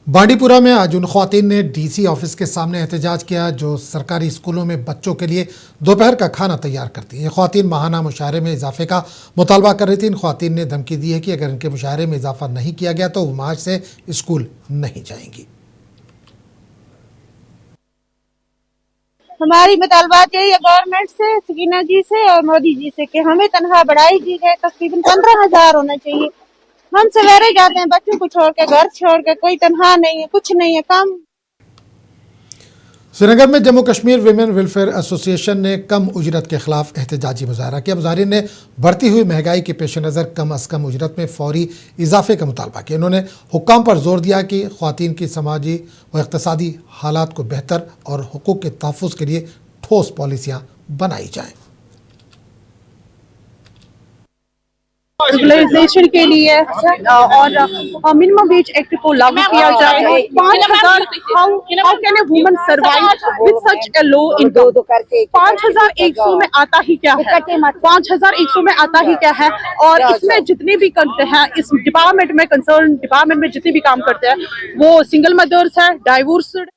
बांडीपुरा में आज उन ख्वातीन ने डीसी ऑफिस के सामने एहतजाज किया जो सरकारी स्कूलों में बच्चों के लिए दोपहर का खाना तैयार करती हैं। ये ख्वातीन माहाना मुशाहरे में इजाफे का मुतालबा कर रही थी। इन ख्वातीन ने धमकी दी है कि अगर इनके मुशाहरे में इजाफा नहीं किया गया तो वो मार्च से स्कूल नहीं जाएंगी। हमारी मुतालबात यही है गवर्नमेंट से, सकीना जी से और मोदी जी से कि हमें तनख्वाह बढ़ाई दी है। तकरीबन 15,000 होना चाहिए। हम सवेरे जाते हैं बच्चों को छोड़ के, घर छोड़ के, कोई तनख्वाह नहीं है, कुछ नहीं है काम। श्रीनगर में Jammu Kashmir women welfare association ने कम उजरत के खिलाफ एहतजाजी मुजाहरा किया। मुजाहरीन ने बढ़ती हुई महंगाई के पेश नज़र कम अज़ कम उजरत में फौरी इजाफे का मुतालबा किया। इन्होंने हुक्काम पर जोर दिया कि ख्वातीन की समाजी व इक़्तिसादी हालात को बेहतर और हुकूक़ के तहफ़्फ़ुज़ के लिए ठोस पॉलिसियाँ बनाई जाएँ। रेगुलराइजेशन के लिए और मिनिमम वेज एक्ट को लागू किया जाए। 5,000 how can a woman survive with such A low income. 5,100 में आता ही क्या है? 5,100 में आता ही क्या है? और इसमें जितने भी करते हैं इस डिपार्टमेंट में, कंसर्न डिपार्टमेंट में जितने भी काम करते हैं वो सिंगल मदर्स है, डाइवोर्स्ड।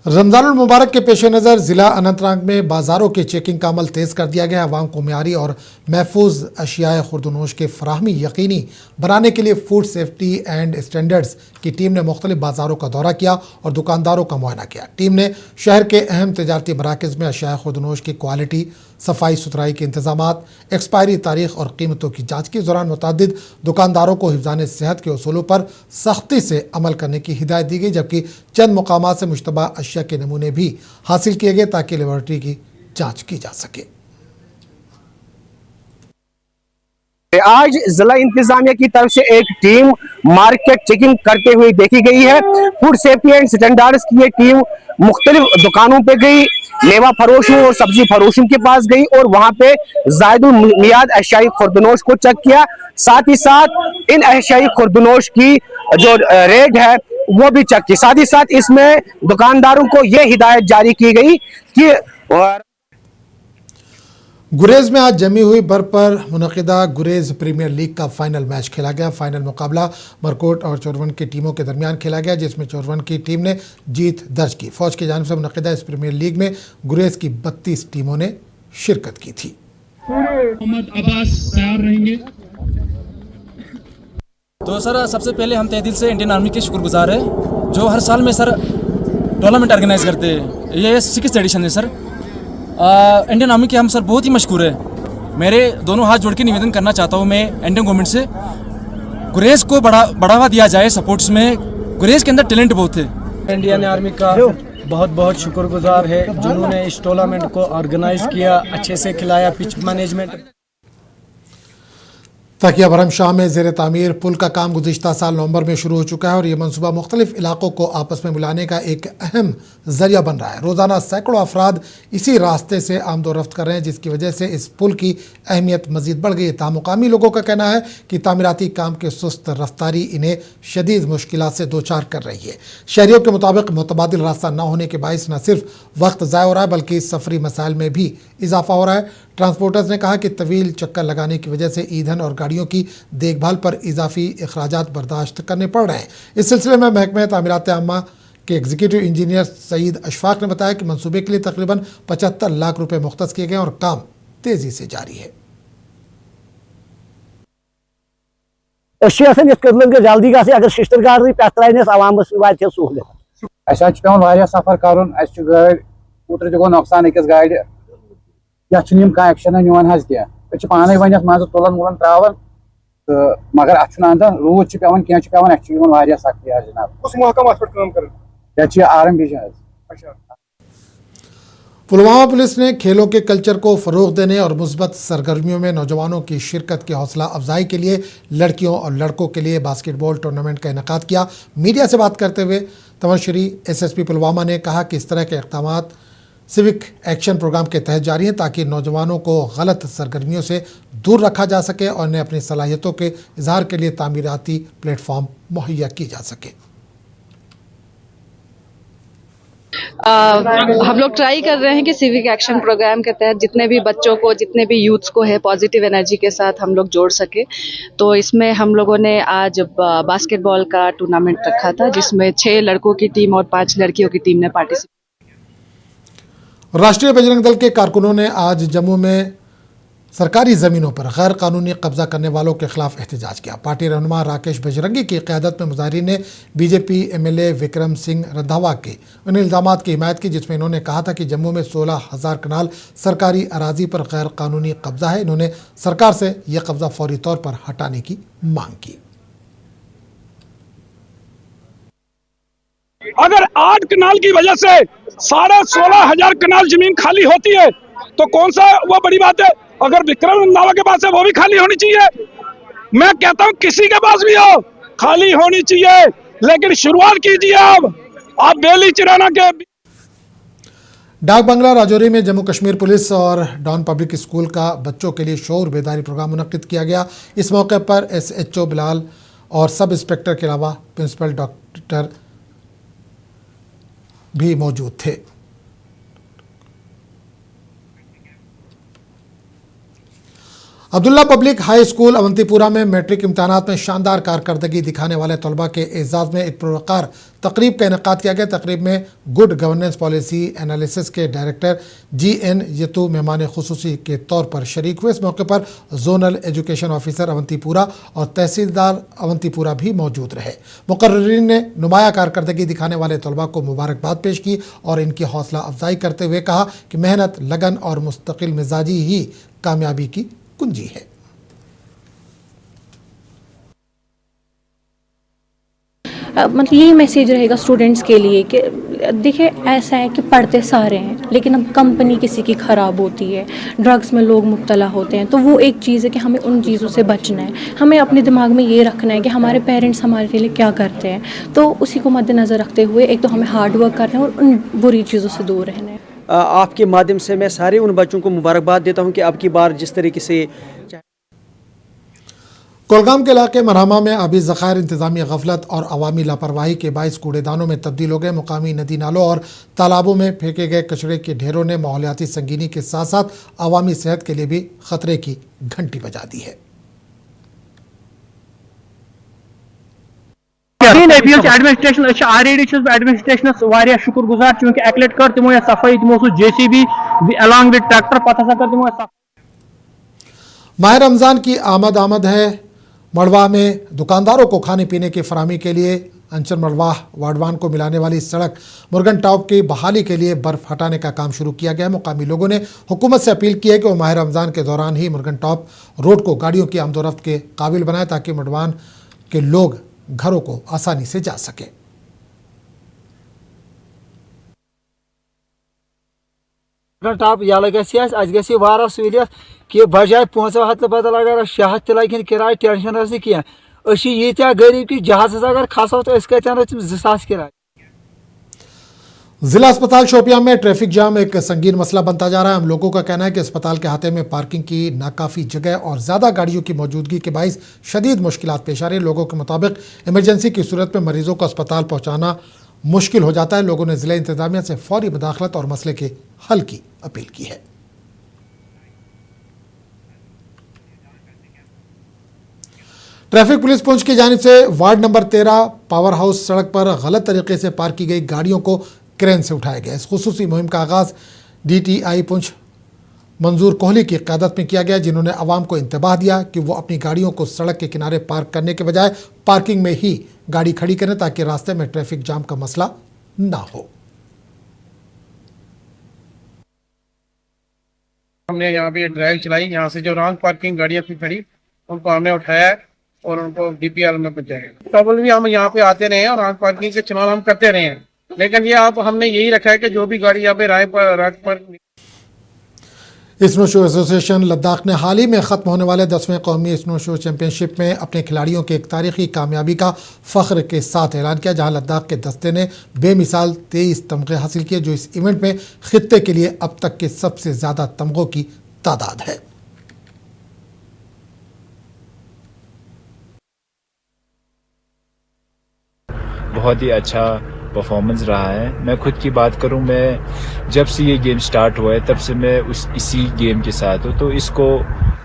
रमज़ानुल मुबारक के पेश नज़र ज़िला अनंतनाग में बाज़ारों की चेकिंग का अमल तेज़ कर दिया गया। अवाम को म्यारी और महफूज अशियाए खुर्दनोश के फराहमी यकीनी बनाने के लिए फूड सेफ्टी एंड स्टैंडर्ड्स की टीम ने मुख्तलिफ बाज़ारों का दौरा किया और दुकानदारों का मुआयना किया। टीम ने शहर के अहम तजारती मराकज़ में अशियाए खुर्दनोश की क्वालिटी, सफाई सुथराई के इंतजामात, एक्सपायरी तारीख और कीमतों की जाँच की। इस दौरान मुतअद्दिद दुकानदारों को हिफ़्ज़ान सेहत के उसूलों पर सख्ती से अमल करने की हिदायत दी गई, जबकि चंद मुकामात से मुश्तबा अशिया के नमूने भी हासिल किए गए ताकि लेबॉरेटरी की जांच की जा सके। आज जिला इंतजामिया की तरफ से एक टीम मार्केट चेकिंग करते हुए देखी गई है। फूड सेफ्टी एंड स्टैंडर्ड्स की ये टीम मुख्तलिफ दुकानों पे गई, मेवा फरोशों और सब्जी फरोशों के पास गई और वहां पे जायदुल मियाद अशियाई खुर्दनोश को चेक किया। साथ ही साथ इन अशियाई खुर्दनोश की जो रेट है वो भी चेक की। साथ ही साथ इसमें दुकानदारों को यह हिदायत जारी की गई कि गुरेज में आज जमी हुई बर्फ पर मुनक़िदा गुरेज प्रीमियर लीग का फाइनल मैच खेला गया। फाइनल मुकाबला मरकोट और चोरवन की टीमों के दरमियान खेला गया, जिसमें चोरवन की टीम ने जीत दर्ज की। फौज की जानिब से मुनक़िदा इस प्रीमियर लीग में गुरेज की 32 टीमों ने शिरकत की थी। मोहम्मद अब्बास तैयार रहेंगे। तो सर सबसे पहले हम तहे दिल से इंडियन आर्मी के शुक्रगुजार है जो हर साल में सर टूर्नामेंट ऑर्गेनाइज करते हैं। ये 6th एडिशन है सर। इंडियन आर्मी के हम सर बहुत ही मशहूर है। मेरे दोनों हाथ जोड़ के निवेदन करना चाहता हूँ मैं इंडियन गवर्नमेंट से, गुरेज को बढ़ावा दिया जाए स्पोर्ट्स में। गुरेज के अंदर टैलेंट बहुत है। इंडियन आर्मी का बहुत बहुत शुक्रगुजार है जिन्होंने इस टूर्नामेंट को ऑर्गेनाइज किया, अच्छे से खिलाया। पिच मैनेजमेंट तकिया भरम शाह में ज़ेर तामीर पुल का काम गुज़िश्ता साल नवंबर में शुरू हो चुका है और यह मनसूबा मुख्तलिफ इलाकों को आपस में मिलाने का एक अहम ज़रिया बन रहा है। रोज़ाना सैकड़ों अफराद इसी रास्ते से आमदोरफ्त कर रहे हैं, जिसकी वजह से इस पुल की अहमियत मज़ीद बढ़ गई है। तामुकामी लोगों का कहना है कि तामीराती काम के सुस्त रफ्तारी इन्हें शदीद मुश्किलात से दो चार कर रही है। शहरियों के मुताबिक मुतबादिल रास्ता न होने के बायस न सिर्फ वक्त ज़ाया हो रहा है बल्कि सफरी मसाइल में भी इजाफा हो रहा है। ट्रांसपोर्टर्स ने कहा कि तवील चक्कर लगाने की वजह से ईंधन और गाड़ियों की देखभाल पर इजाफी अखराजात बर्दाश्त करने पड़ रहे हैं। इस सिलसिले में महकमे तामीरात आम्मा के एग्जीक्यूटिव इंजीनियर सईद अशफाक ने बताया कि मंसूबे के लिए तकरीबन 75 लाख रुपए मुख्तस किए गए और काम तेजी से जारी है। जल्दी अगर शिश्तर गाड़ी पे आवामस सहूलियत सफर कर गाड़ ओतर गो नुकसान अकिस गाड़ या एक्शन निवान कह पाने वन मज तुलन वुलन त्रावान तो मगर अत रूद पे कह सख्ती जनाब ये RMB। पुलवामा पुलिस ने खेलों के कल्चर को फ़रोग़ देने और मुस्बत सरगर्मियों में नौजवानों की शिरकत की हौसला अफजाई के लिए लड़कियों और लड़कों के लिए बास्केटबॉल टूर्नामेंट का इनेकाद किया। मीडिया से बात करते हुए तमश्री SSP पुलवामा ने कहा कि इस तरह के इक़दाम सिविक एक्शन प्रोग्राम के तहत जारी हैं ताकि नौजवानों को गलत सरगर्मियों से दूर रखा जा सके और उन्हें अपनी सलाहियतों के इजहार के लिए तामीराती प्लेटफॉर्म मुहैया की जा सके। हम लोग ट्राई कर रहे हैं कि सिविक एक्शन प्रोग्राम के तहत जितने भी बच्चों को, जितने भी यूथ्स को है, पॉजिटिव एनर्जी के साथ हम लोग जोड़ सके। तो इसमें हम लोगों ने आज बास्केटबॉल का टूर्नामेंट रखा था, जिसमें 6 लड़कों की टीम और 5 लड़कियों की टीम ने पार्टिसिपेट। राष्ट्रीय बजरंग दल के कारकुनों ने आज जम्मू में सरकारी ज़मीनों पर गैर कानूनी कब्जा करने वालों के खिलाफ एहतजाज किया। पार्टी रहनुमा राकेश बजरंगी की क़यादत में मुजाहिरीन ने बीजेपी एमएलए विक्रम सिंह रंधावा के उन इल्ज़ामात की हिमायत की जिसमें इन्होंने कहा था कि जम्मू में 16,000 कनाल सरकारी अराजी पर गैर कानूनी कब्जा है। इन्होंने सरकार से यह कब्जा फौरी तौर पर हटाने की मांग की। अगर 8 कनाल की वजह से 16,500 कनाल जमीन खाली होती है तो कौन सा वो बड़ी बात है। अगर विक्रम रंधावा के पास है वो भी खाली होनी चाहिए। मैं कहता हूं किसी के पास भी हो खाली होनी चाहिए, लेकिन शुरुआत कीजिए आप बेली चिराना के। डाक बंगला राजौरी में जम्मू कश्मीर पुलिस और डॉन पब्लिक स्कूल का बच्चों के लिए शौर बेदारी प्रोग्राम मुनक्किद किया गया। इस मौके पर SHO बिलाल और सब इंस्पेक्टर के अलावा प्रिंसिपल डॉक्टर भी मौजूद थे। Abdullah public high school Awantipora में मैट्रिक इम्तहानात में शानदार कारकर्दगी दिखाने वाले तलबा के एजाज़ में एक पुरवकार तकरीब का इनेकाद किया गया। तकरीब में गुड गवर्नेंस पॉलिसी एनालिसिस के डायरेक्टर GN यतू मेहमान खुसूसी के तौर पर शरीक हुए। इस मौके पर जोनल एजुकेशन ऑफिसर अवंतीपुरा और तहसीलदार अवंतीपुरा भी मौजूद रहे। मुकर्रिरीन ने नुमाया कारकर्दगी दिखाने वाले तलबा को मुबारकबाद पेश की और इनकी हौसला अफजाई करते हुए कहा कि मेहनत, लगन और मुस्तकिल मिजाजी ही कामयाबी की कुंजी है। मतलब यही मैसेज रहेगा स्टूडेंट्स के लिए कि देखिए ऐसा है कि पढ़ते सारे हैं, लेकिन अब कंपनी किसी की ख़राब होती है, ड्रग्स में लोग मुब्तला होते हैं, तो वो एक चीज़ है कि हमें उन चीज़ों से बचना है। हमें अपने दिमाग में ये रखना है कि हमारे पेरेंट्स हमारे लिए क्या करते हैं, तो उसी को मद्देनज़र रखते हुए एक तो हमें हार्ड वर्क करना है और उन बुरी चीज़ों से दूर रहना है। आपके माध्यम से मैं सारे उन बच्चों को मुबारकबाद देता हूं कि अब की बार जिस तरीके से कोलगाम के इलाके मरहमा में आबी ज़खायर इंतज़ामी गफलत और अवामी लापरवाही के बाइस कूड़ेदानों में तब्दील हो गए। मुकामी नदी नालों और तालाबों में फेंके गए कचरे के ढेरों ने माहौलियाती संगीनी के साथ साथ अवामी सेहत के लिए भी खतरे की घंटी बजा दी है। एडमिनिस्ट्रेशन शुक्र गुजार चूंकि अक लट कर तमो सफाई तमो JCB अलॉन्ग विद ट्रैक्टर पता कर तमो। माह रमज़ान की आमद है। मड़वा में दुकानदारों को खाने पीने की फराहमी के लिए अंचर मड़वा वाडवान को मिलाने वाली सड़क मुर्गन टॉप की बहाली के लिए बर्फ हटाने का काम शुरू किया गया। मुकामी लोगों ने हुकूमत से अपील की है कि वो माह रमज़ान के दौरान ही मुर्गन टॉप रोड को गाड़ियों की आमदोरफ्त के काबिल बनाए ताकि मड़वान के लोग घरों को आसानी से जा सके। टॉप यह गह सहूलियत कि बजाय 500 बदल अगर 600 त लगे किराए टेंशन कह यीत्या गरीब कि जहाज अगर खसो तो कतन 2,000 किराए। जिला अस्पताल शोपियां में ट्रैफिक जाम एक संगीन मसला बनता जा रहा है। हम लोगों का कहना है कि अस्पताल के अहाते में पार्किंग की नाकाफी जगह और ज़्यादा गाड़ियों की मौजूदगी के बाइस शदीद मुश्किलात पेश आ रही है। लोगों के मुताबिक इमरजेंसी की सूरत में मरीजों को अस्पताल पहुँचाना मुश्किल हो जाता है। लोगों ने ज़िला इंतजामिया से फौरी मुदाखलत और मसले के हल की अपील की है। ट्रैफिक पुलिस पुंछ की जानिब से वार्ड नंबर 13 पावर हाउस सड़क पर गलत तरीके से पार्क की गई गाड़ियों को क्रेन से उठाया गया। इस खुसूसी मुहिम का आगाज़ DTI पुंछ मंजूर कोहली की क़यादत में किया गया, जिन्होंने आवाम को इंतबाह दिया कि वो अपनी गाड़ियों को सड़क के किनारे पार्क करने के बजाय पार्किंग में ही गाड़ी खड़ी करें ताकि रास्ते में ट्रैफिक जाम का मसला ना हो। हमने यहाँ पे ड्राइव चलाई, यहाँ से जो रॉन्ग पार्किंग गाड़ियाँ थी खड़ी उनको हमने उठाया और उनको DPR में पहुँचाया। ट्रबल भी हम यहाँ पे आते रहे और रॉन्ग पार्किंग के चलान हम करते रहे हैं, लेकिन ये आप हमने यही रखा है कि जो भी गाड़ी यहाँ पे राय पर स्नो शो एसोसिएशन लद्दाख ने हाल ही में ख़त्म होने वाले 10वें कौमी स्नो शो चैंपियनशिप में अपने खिलाड़ियों की एक तारीखी कामयाबी का फ़ख्र के साथ ऐलान किया, जहां लद्दाख के दस्ते ने बेमिसाल 23 तमगे हासिल किए, जो इस इवेंट में खित्ते के लिए अब तक के सबसे ज़्यादा तमगों की तादाद है। बहुत ही अच्छा परफॉर्मेंस रहा है। मैं खुद की बात करूं, मैं जब से ये गेम स्टार्ट हुआ है तब से मैं इसी गेम के साथ हूं। तो इसको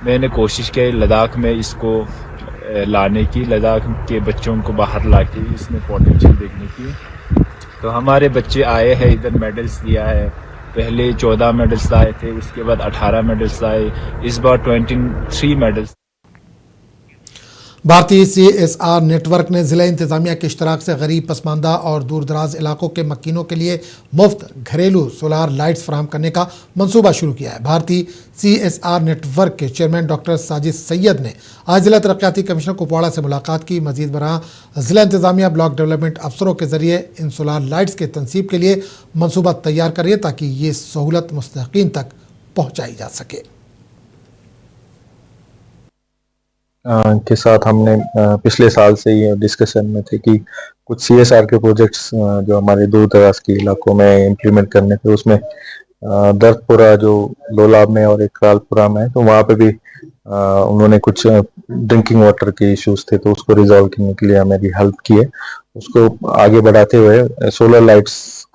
मैंने कोशिश की लद्दाख में इसको लाने की, लद्दाख के बच्चों को बाहर लाके इसमें पोटेंशियल देखने की। तो हमारे बच्चे आए हैं इधर, मेडल्स लिया है। पहले 14 मेडल्स लाए थे, उसके बाद 18 मेडल्स लाए, इस बार 23 मेडल्स। भारतीय CSR नेटवर्क ने ज़िला इंतज़ामिया के इश्तराक से गरीब, पसमानदा और दूर दराज इलाकों के मकीनों के लिए मुफ्त घरेलू सोलार लाइट्स फराहम करने का मंसूबा शुरू किया है। भारतीय CSR नेटवर्क के चेयरमैन डॉक्टर साजिद सैयद ने आज ज़िला तरक्याती कमिश्नर कुपवाड़ा से मुलाकात की। मजीद बराह ज़िला इंतज़ामिया ब्लॉक डेवलपमेंट अफसरों के ज़रिए इन सोलार लाइट्स के तनसीब के लिए मनसूबा तैयार करिए ताकि ये सहूलत मुस्तहिक़ीन तक पहुँचाई जा सके। के साथ हमने पिछले साल से ये डिस्कशन में थे कि कुछ CSR के प्रोजेक्ट्स जो हमारे दूर दराज के इलाकों में इम्प्लीमेंट करने थे, उसमें दर्दपुरा जो लोलाब में और एक रालपुरा में है, तो वहाँ पे भी उन्होंने कुछ ड्रिंकिंग वाटर के इश्यूज थे, तो उसको रिजॉल्व करने के लिए हमें हेल्प की है। उसको आगे बढ़ाते हुए solar lights,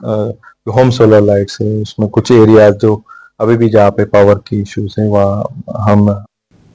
home solar lights है, उसमें कुछ एरियाज जो अभी भी जहाँ पे पावर की इश्यूज है वहाँ हम